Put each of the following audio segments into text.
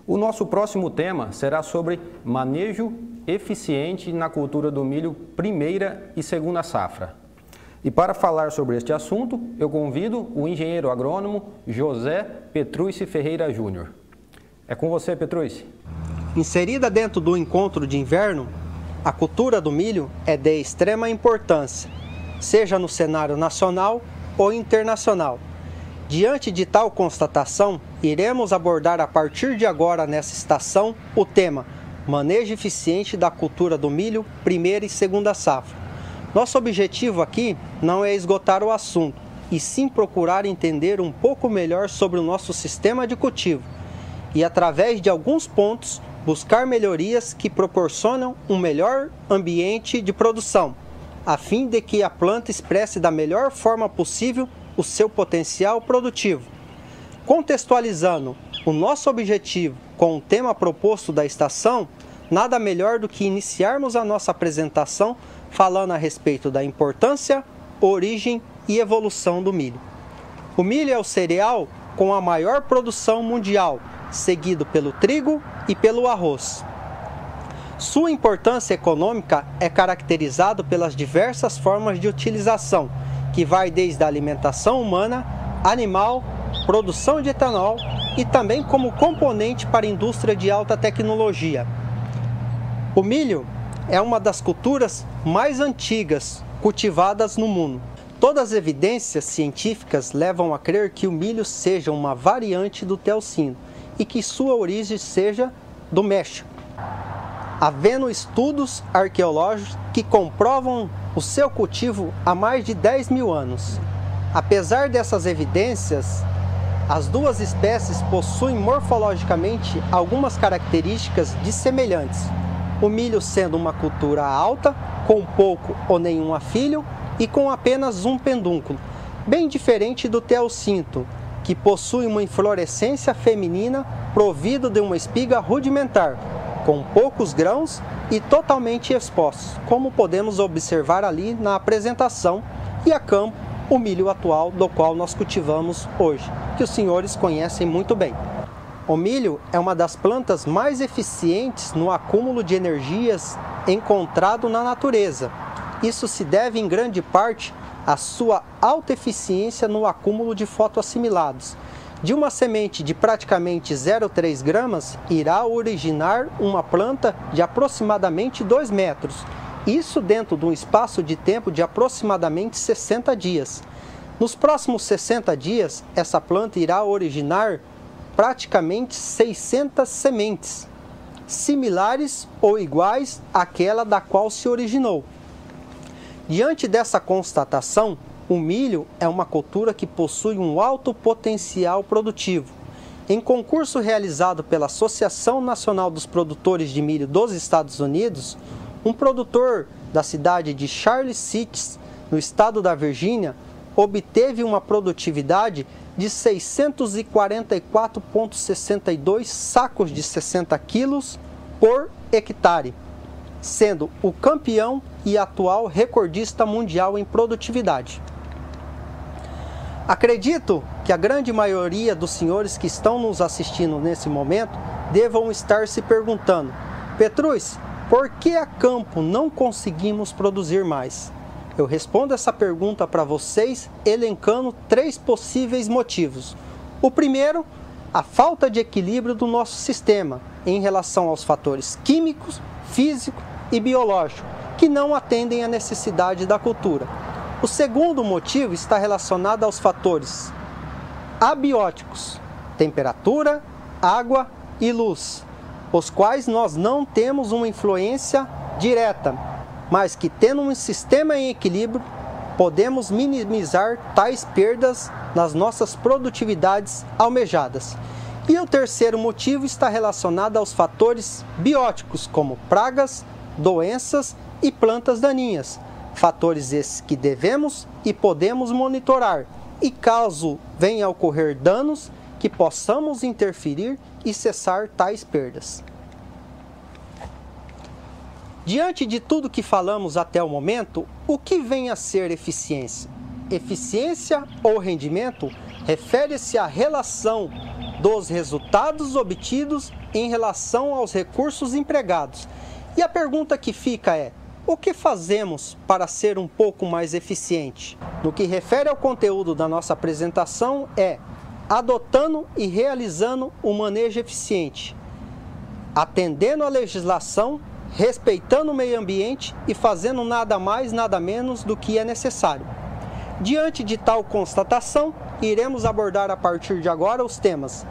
O nosso próximo tema será sobre manejo eficiente na cultura do milho primeira e segunda safra. E para falar sobre este assunto, eu convido o engenheiro agrônomo José Petrucci Ferreira Júnior. É com você, Petrucci. Inserida dentro do encontro de inverno, a cultura do milho é de extrema importância, seja no cenário nacional ou internacional. Diante de tal constatação, iremos abordar a partir de agora nessa estação o tema Manejo eficiente da cultura do milho, primeira e segunda safra. Nosso objetivo aqui não é esgotar o assunto, e sim procurar entender um pouco melhor sobre o nosso sistema de cultivo e, através de alguns pontos, buscar melhorias que proporcionam um melhor ambiente de produção, a fim de que a planta expresse da melhor forma possível o seu potencial produtivo. Contextualizando o nosso objetivo com o tema proposto da estação, nada melhor do que iniciarmos a nossa apresentação falando a respeito da importância, origem e evolução do milho. O milho é o cereal com a maior produção mundial, seguido pelo trigo e pelo arroz. Sua importância econômica é caracterizada pelas diversas formas de utilização, que vai desde a alimentação humana, animal, produção de etanol e também como componente para a indústria de alta tecnologia. O milho é uma das culturas mais antigas cultivadas no mundo. Todas as evidências científicas levam a crer que o milho seja uma variante do teocino e que sua origem seja do México, havendo estudos arqueológicos que comprovam o seu cultivo há mais de 10 mil anos. Apesar dessas evidências, as duas espécies possuem morfologicamente algumas características dissemelhantes, o milho sendo uma cultura alta, com pouco ou nenhum afilho e com apenas um pedúnculo, bem diferente do teocinto, que possui uma inflorescência feminina provido de uma espiga rudimentar, com poucos grãos e totalmente expostos, como podemos observar ali na apresentação, e a campo o milho atual do qual nós cultivamos hoje, que os senhores conhecem muito bem. O milho é uma das plantas mais eficientes no acúmulo de energias encontrado na natureza. Isso se deve em grande parte à sua alta eficiência no acúmulo de fotoassimilados. De uma semente de praticamente 0,3 gramas, irá originar uma planta de aproximadamente 2 metros. Isso dentro de um espaço de tempo de aproximadamente 60 dias. Nos próximos 60 dias, essa planta irá originar praticamente 600 sementes, similares ou iguais àquela da qual se originou. Diante dessa constatação, o milho é uma cultura que possui um alto potencial produtivo. Em concurso realizado pela Associação Nacional dos Produtores de Milho dos Estados Unidos, um produtor da cidade de Charles City, no estado da Virgínia, obteve uma produtividade de 644,62 sacos de 60 quilos por hectare, sendo o campeão e atual recordista mundial em produtividade. Acredito que a grande maioria dos senhores que estão nos assistindo nesse momento devam estar se perguntando: Petrucci, por que a campo não conseguimos produzir mais? Eu respondo essa pergunta para vocês elencando 3 possíveis motivos. O primeiro, a falta de equilíbrio do nosso sistema em relação aos fatores químicos, físicos e biológicos, que não atendem à necessidade da cultura. O segundo motivo está relacionado aos fatores abióticos, temperatura, água e luz, os quais nós não temos uma influência direta, mas que tendo um sistema em equilíbrio, podemos minimizar tais perdas nas nossas produtividades almejadas. E o terceiro motivo está relacionado aos fatores bióticos, como pragas, doenças e plantas daninhas. Fatores esses que devemos e podemos monitorar, e caso venha a ocorrer danos, que possamos interferir e cessar tais perdas. Diante de tudo que falamos até o momento, o que vem a ser eficiência? Eficiência ou rendimento refere-se à relação dos resultados obtidos em relação aos recursos empregados. E a pergunta que fica é: o que fazemos para ser um pouco mais eficiente? No que refere ao conteúdo da nossa apresentação é adotando e realizando um manejo eficiente, atendendo à legislação, respeitando o meio ambiente e fazendo nada mais, nada menos do que é necessário. Diante de tal constatação, iremos abordar a partir de agora os temas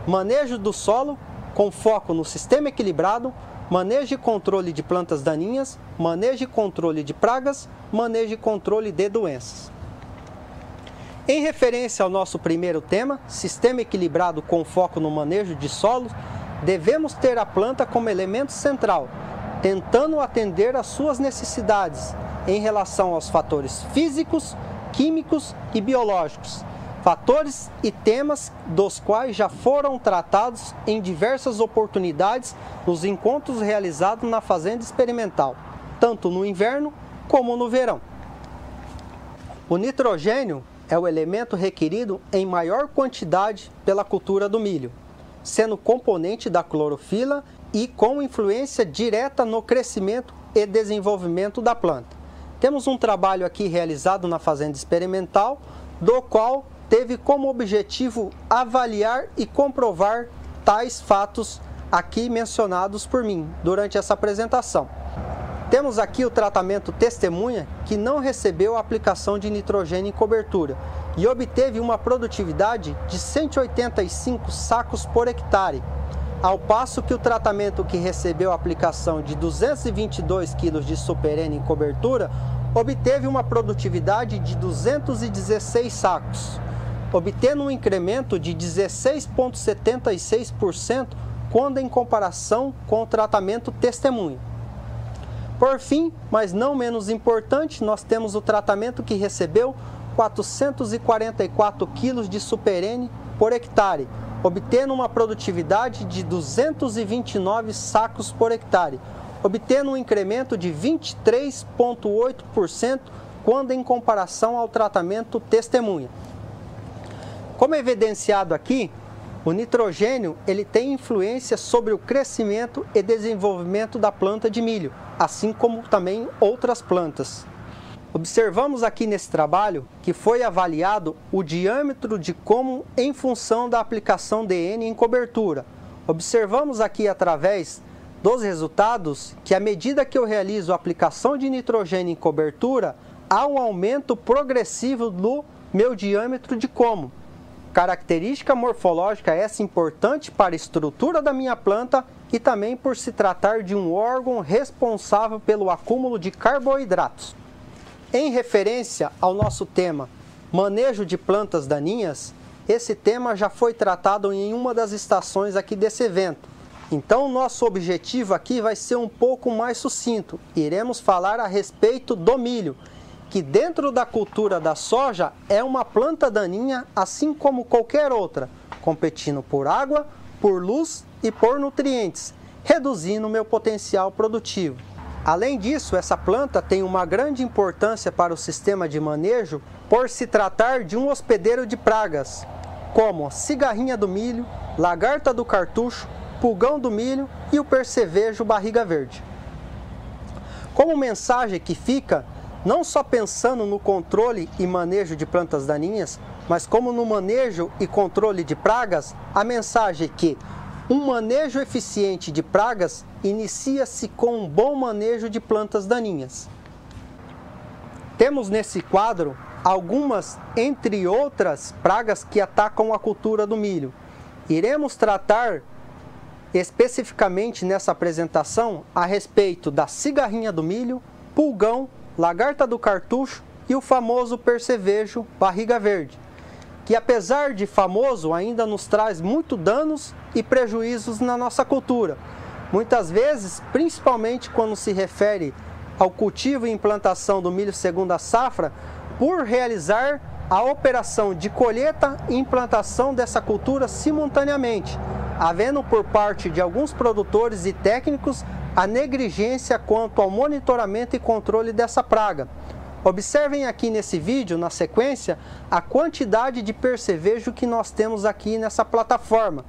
manejo do solo, com foco no sistema equilibrado, manejo e controle de plantas daninhas, manejo e controle de pragas, manejo e controle de doenças. Em referência ao nosso primeiro tema, sistema equilibrado com foco no manejo de solos, devemos ter a planta como elemento central, tentando atender às suas necessidades em relação aos fatores físicos, químicos e biológicos, fatores e temas dos quais já foram tratados em diversas oportunidades nos encontros realizados na fazenda experimental, tanto no inverno como no verão. O nitrogênio é o elemento requerido em maior quantidade pela cultura do milho, sendo componente da clorofila e com influência direta no crescimento e desenvolvimento da planta. Temos um trabalho aqui realizado na fazenda experimental, do qual teve como objetivo avaliar e comprovar tais fatos aqui mencionados por mim durante essa apresentação. Temos aqui o tratamento testemunha, que não recebeu a aplicação de nitrogênio em cobertura e obteve uma produtividade de 185 sacos por hectare, ao passo que o tratamento que recebeu a aplicação de 222 kg de Super N em cobertura obteve uma produtividade de 216 sacos, obtendo um incremento de 16,76% quando em comparação com o tratamento testemunha. Por fim, mas não menos importante, nós temos o tratamento que recebeu 444 kg de Super N por hectare, obtendo uma produtividade de 229 sacos por hectare, obtendo um incremento de 23,8% quando em comparação ao tratamento testemunha. Como evidenciado aqui, o nitrogênio ele tem influência sobre o crescimento e desenvolvimento da planta de milho, assim como também outras plantas. Observamos aqui nesse trabalho que foi avaliado o diâmetro de cômo em função da aplicação de N em cobertura. Observamos aqui através dos resultados que à medida que eu realizo a aplicação de nitrogênio em cobertura, há um aumento progressivo do meu diâmetro de cômo. Característica morfológica essa importante para a estrutura da minha planta e também por se tratar de um órgão responsável pelo acúmulo de carboidratos. Em referência ao nosso tema manejo de plantas daninhas, esse tema já foi tratado em uma das estações aqui desse evento. Então, o nosso objetivo aqui vai ser um pouco mais sucinto. Iremos falar a respeito do milho, que dentro da cultura da soja é uma planta daninha assim como qualquer outra, competindo por água, por luz e por nutrientes, reduzindo o meu potencial produtivo. Além disso, essa planta tem uma grande importância para o sistema de manejo por se tratar de um hospedeiro de pragas, como cigarrinha do milho, lagarta do cartucho, pulgão do milho e o percevejo barriga verde. Como mensagem que fica, não só pensando no controle e manejo de plantas daninhas, mas como no manejo e controle de pragas, a mensagem é que um manejo eficiente de pragas inicia-se com um bom manejo de plantas daninhas. Temos nesse quadro algumas, entre outras, pragas que atacam a cultura do milho. Iremos tratar especificamente nessa apresentação a respeito da cigarrinha do milho, pulgão, lagarta do cartucho e o famoso percevejo barriga verde, que apesar de famoso ainda nos traz muito danos e prejuízos na nossa cultura. Muitas vezes, principalmente quando se refere ao cultivo e implantação do milho segunda safra, por realizar a operação de colheita e implantação dessa cultura simultaneamente, havendo por parte de alguns produtores e técnicos a negligência quanto ao monitoramento e controle dessa praga, Observem aqui nesse vídeo, na sequência, a quantidade de percevejo que nós temos aqui nessa plataforma.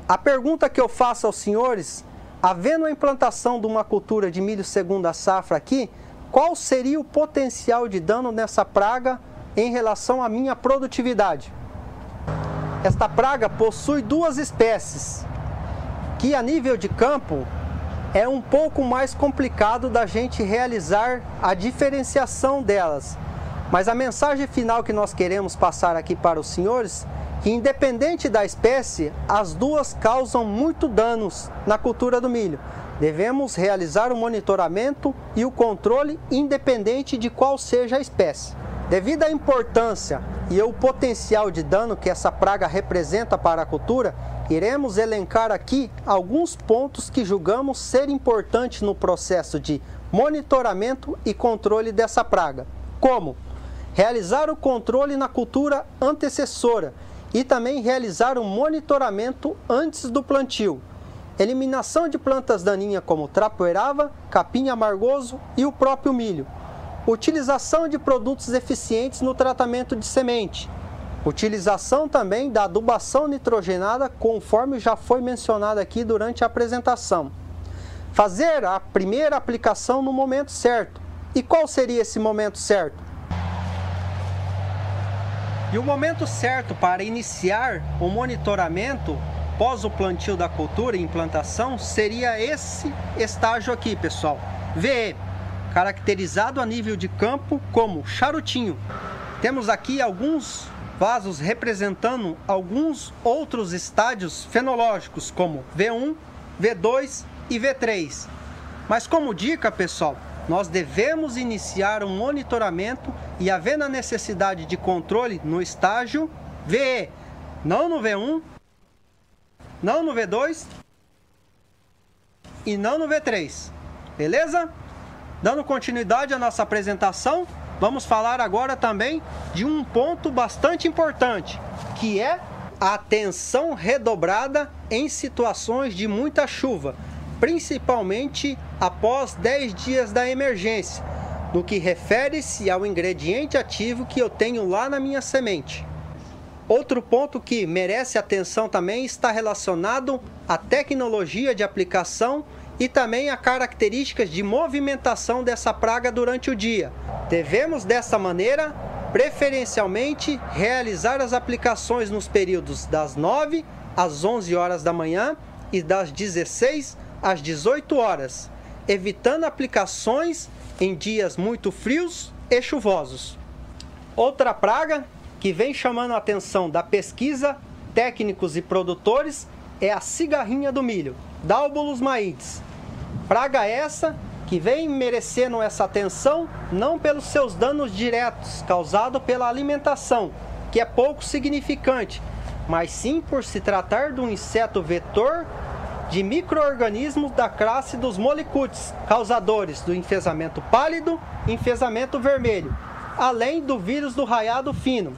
A pergunta que eu faço aos senhores, havendo a implantação de uma cultura de milho segunda safra aqui, qual seria o potencial de dano nessa praga em relação à minha produtividade? Esta praga possui duas espécies, que a nível de campo é um pouco mais complicado da gente realizar a diferenciação delas. Mas a mensagem final que nós queremos passar aqui para os senhores, que independente da espécie, as duas causam muito danos na cultura do milho. Devemos realizar o monitoramento e o controle independente de qual seja a espécie. Devido à importância e ao potencial de dano que essa praga representa para a cultura, iremos elencar aqui alguns pontos que julgamos ser importantes no processo de monitoramento e controle dessa praga, como realizar o controle na cultura antecessora e também realizar um monitoramento antes do plantio, eliminação de plantas daninhas como trapoerava, capim amargoso e o próprio milho, utilização de produtos eficientes no tratamento de semente, utilização também da adubação nitrogenada, conforme já foi mencionado aqui durante a apresentação. Fazer a primeira aplicação no momento certo. E qual seria esse momento certo? E o momento certo para iniciar o monitoramento pós o plantio da cultura e implantação seria esse estágio aqui, pessoal. VE, caracterizado a nível de campo como charutinho. Temos aqui alguns vasos representando alguns outros estádios fenológicos, como V1, V2 e V3. Mas como dica, pessoal, nós devemos iniciar um monitoramento e havendo a necessidade de controle no estágio VE, não no V1, não no V2 e não no V3. Beleza? Dando continuidade à nossa apresentação, vamos falar agora também de um ponto bastante importante, que é a atenção redobrada em situações de muita chuva, principalmente após 10 dias da emergência, no que refere-se ao ingrediente ativo que eu tenho lá na minha semente. Outro ponto que merece atenção também está relacionado à tecnologia de aplicação e também a características de movimentação dessa praga durante o dia. Devemos, dessa maneira, preferencialmente realizar as aplicações nos períodos das 9 às 11 horas da manhã e das 16 às 18 horas, evitando aplicações em dias muito frios e chuvosos. Outra praga que vem chamando a atenção da pesquisa, técnicos e produtores é a cigarrinha do milho, Dalbolus maides. Praga essa que vem merecendo essa atenção não pelos seus danos diretos causados pela alimentação, que é pouco significante, mas sim por se tratar de um inseto vetor de micro-organismos da classe dos molicutes, causadores do enfesamento pálido e enfesamento vermelho, além do vírus do raiado fino.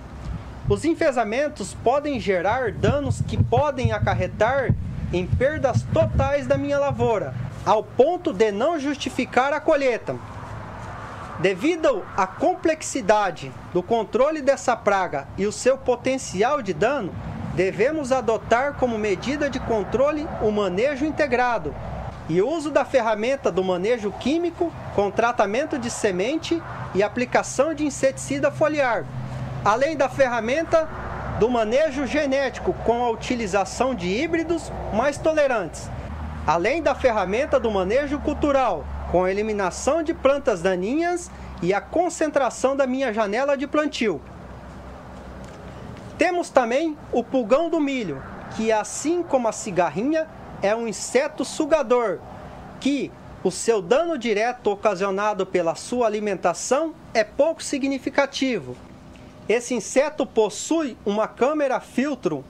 Os enfesamentos podem gerar danos que podem acarretar em perdas totais da minha lavoura, ao ponto de não justificar a colheita. Devido à complexidade do controle dessa praga e o seu potencial de dano, devemos adotar como medida de controle o manejo integrado e o uso da ferramenta do manejo químico com tratamento de semente e aplicação de inseticida foliar, além da ferramenta do manejo genético com a utilização de híbridos mais tolerantes, além da ferramenta do manejo cultural com a eliminação de plantas daninhas e a concentração da minha janela de plantio. Temos também o pulgão do milho, que assim como a cigarrinha é um inseto sugador, que o seu dano direto ocasionado pela sua alimentação é pouco significativo. Esse inseto possui uma câmara filtro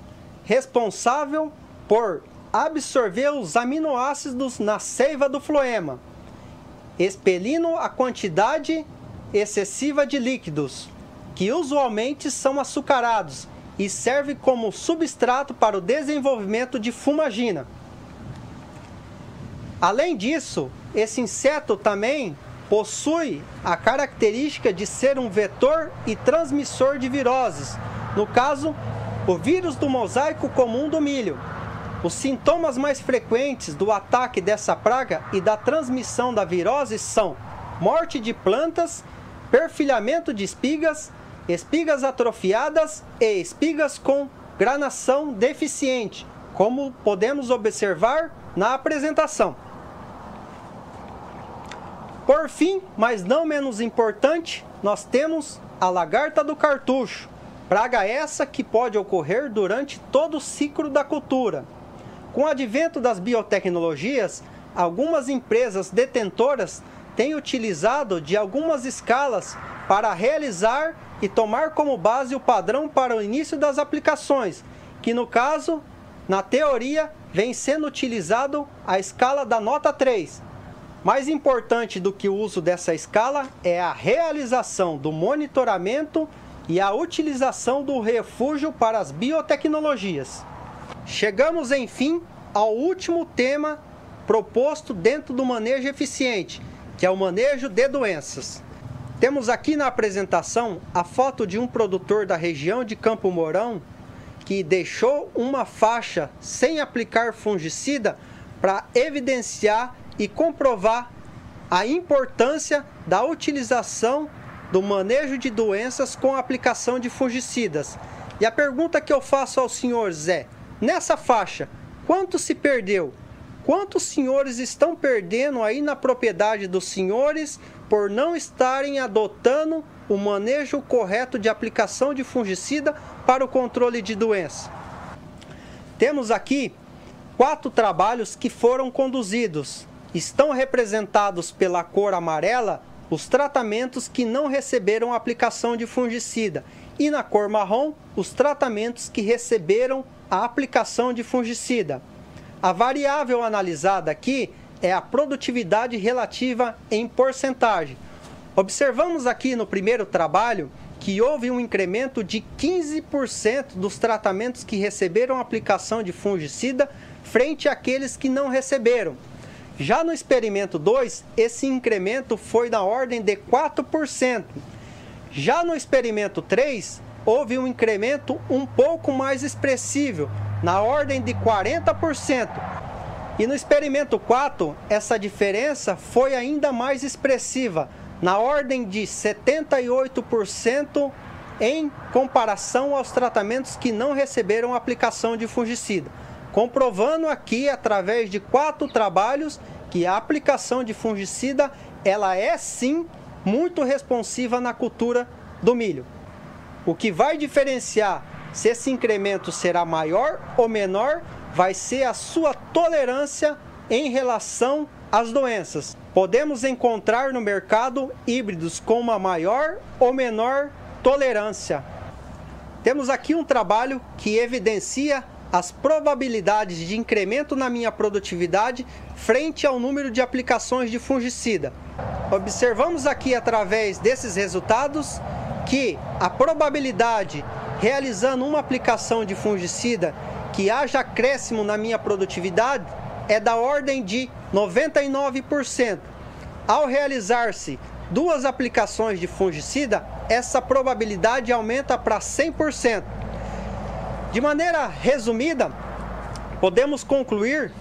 responsável por absorver os aminoácidos na seiva do floema, expelindo a quantidade excessiva de líquidos, que usualmente são açucarados, e serve como substrato para o desenvolvimento de fumagina. Além disso, esse inseto também possui a característica de ser um vetor e transmissor de viroses, no caso, o vírus do mosaico comum do milho. Os sintomas mais frequentes do ataque dessa praga e da transmissão da virose são morte de plantas, perfilhamento de espigas, espigas atrofiadas e espigas com granação deficiente, como podemos observar na apresentação. Por fim, mas não menos importante, nós temos a lagarta do cartucho, praga essa que pode ocorrer durante todo o ciclo da cultura. Com o advento das biotecnologias, algumas empresas detentoras têm utilizado de algumas escalas para realizar e tomar como base o padrão para o início das aplicações, que no caso, na teoria, vem sendo utilizado a escala da nota 3. Mais importante do que o uso dessa escala é a realização do monitoramento e a utilização do refúgio para as biotecnologias. Chegamos, enfim, ao último tema proposto dentro do manejo eficiente, que é o manejo de doenças. Temos aqui na apresentação a foto de um produtor da região de Campo Mourão que deixou uma faixa sem aplicar fungicida para evidenciar e comprovar a importância da utilização do manejo de doenças com a aplicação de fungicidas. E a pergunta que eu faço ao senhor Zé, nessa faixa, quanto se perdeu? Quantos senhores estão perdendo aí na propriedade dos senhores por não estarem adotando o manejo correto de aplicação de fungicida para o controle de doença? Temos aqui 4 trabalhos que foram conduzidos. Estão representados pela cor amarela os tratamentos que não receberam aplicação de fungicida e na cor marrom os tratamentos que receberam a aplicação de fungicida. A variável analisada aqui é a produtividade relativa em porcentagem. Observamos aqui no primeiro trabalho que houve um incremento de 15% dos tratamentos que receberam aplicação de fungicida frente àqueles que não receberam. Já no experimento 2, esse incremento foi na ordem de 4%. Já no experimento 3, houve um incremento um pouco mais expressivo, na ordem de 40%. E no experimento 4, essa diferença foi ainda mais expressiva, na ordem de 78% em comparação aos tratamentos que não receberam aplicação de fungicida. Comprovando aqui, através de 4 trabalhos, que a aplicação de fungicida, ela é sim muito responsiva na cultura do milho. O que vai diferenciar se esse incremento será maior ou menor, vai ser a sua tolerância em relação às doenças. Podemos encontrar no mercado híbridos com uma maior ou menor tolerância. Temos aqui um trabalho que evidencia as probabilidades de incremento na minha produtividade frente ao número de aplicações de fungicida. Observamos aqui através desses resultados que a probabilidade realizando uma aplicação de fungicida que haja acréscimo na minha produtividade é da ordem de 99%. Ao realizar-se 2 aplicações de fungicida, essa probabilidade aumenta para 100%. De maneira resumida, podemos concluir,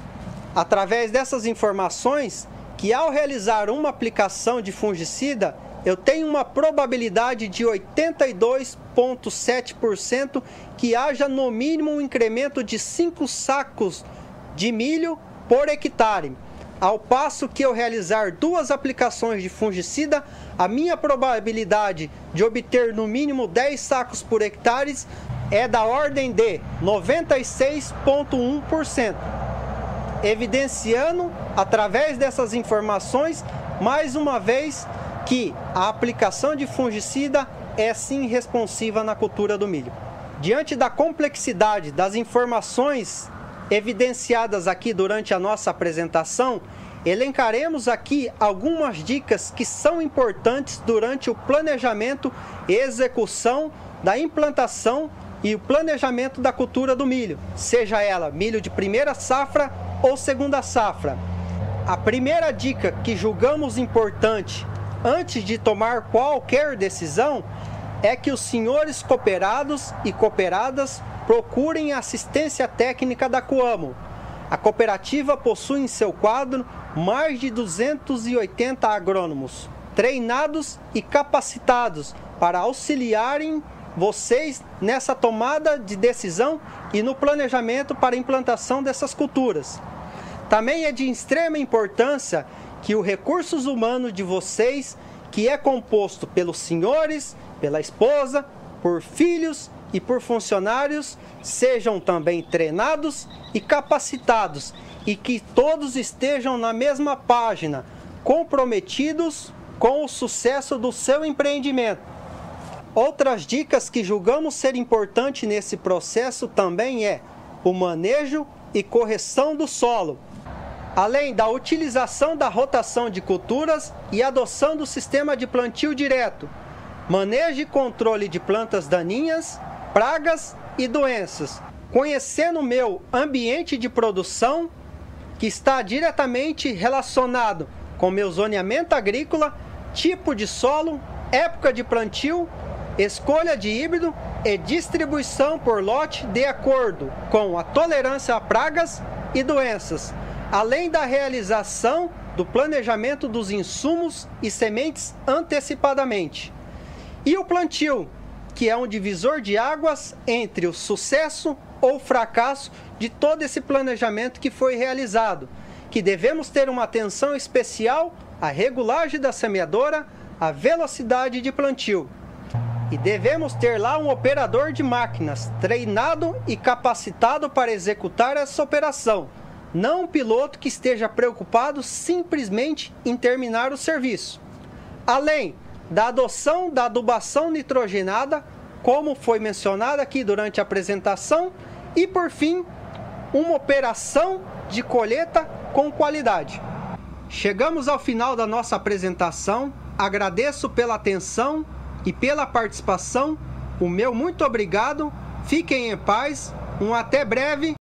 através dessas informações, que ao realizar uma aplicação de fungicida, eu tenho uma probabilidade de 82,7% que haja no mínimo um incremento de 5 sacos de milho por hectare. Ao passo que eu realizar 2 aplicações de fungicida, a minha probabilidade de obter no mínimo 10 sacos por hectare é da ordem de 96,1%. Evidenciando, através dessas informações, mais uma vez, que a aplicação de fungicida é sim responsiva na cultura do milho. Diante da complexidade das informações evidenciadas aqui durante a nossa apresentação, elencaremos aqui algumas dicas que são importantes durante o planejamento e execução da implantação e o planejamento da cultura do milho, seja ela milho de primeira safra ou segunda safra. A primeira dica que julgamos importante antes de tomar qualquer decisão, é que os senhores cooperados e cooperadas procurem a assistência técnica da Coamo. A cooperativa possui em seu quadro mais de 280 agrônomos, treinados e capacitados para auxiliarem vocês nessa tomada de decisão e no planejamento para a implantação dessas culturas. Também é de extrema importância que os recursos humanos de vocês, que é composto pelos senhores, pela esposa, por filhos e por funcionários, sejam também treinados e capacitados e que todos estejam na mesma página, comprometidos com o sucesso do seu empreendimento. Outras dicas que julgamos ser importante nesse processo também é o manejo e correção do solo, além da utilização da rotação de culturas e adoção do sistema de plantio direto, manejo e controle de plantas daninhas, pragas e doenças, conhecendo o meu ambiente de produção, que está diretamente relacionado com meu zoneamento agrícola, tipo de solo, época de plantio, escolha de híbrido e distribuição por lote de acordo com a tolerância a pragas e doenças, além da realização do planejamento dos insumos e sementes antecipadamente. E o plantio, que é um divisor de águas entre o sucesso ou fracasso de todo esse planejamento que foi realizado, que devemos ter uma atenção especial à regulagem da semeadora, à velocidade de plantio. E devemos ter lá um operador de máquinas, treinado e capacitado para executar essa operação, não um piloto que esteja preocupado simplesmente em terminar o serviço. Além da adoção da adubação nitrogenada, como foi mencionado aqui durante a apresentação, e por fim, uma operação de colheita com qualidade. Chegamos ao final da nossa apresentação, agradeço pela atenção e pela participação, o meu muito obrigado, fiquem em paz, até breve.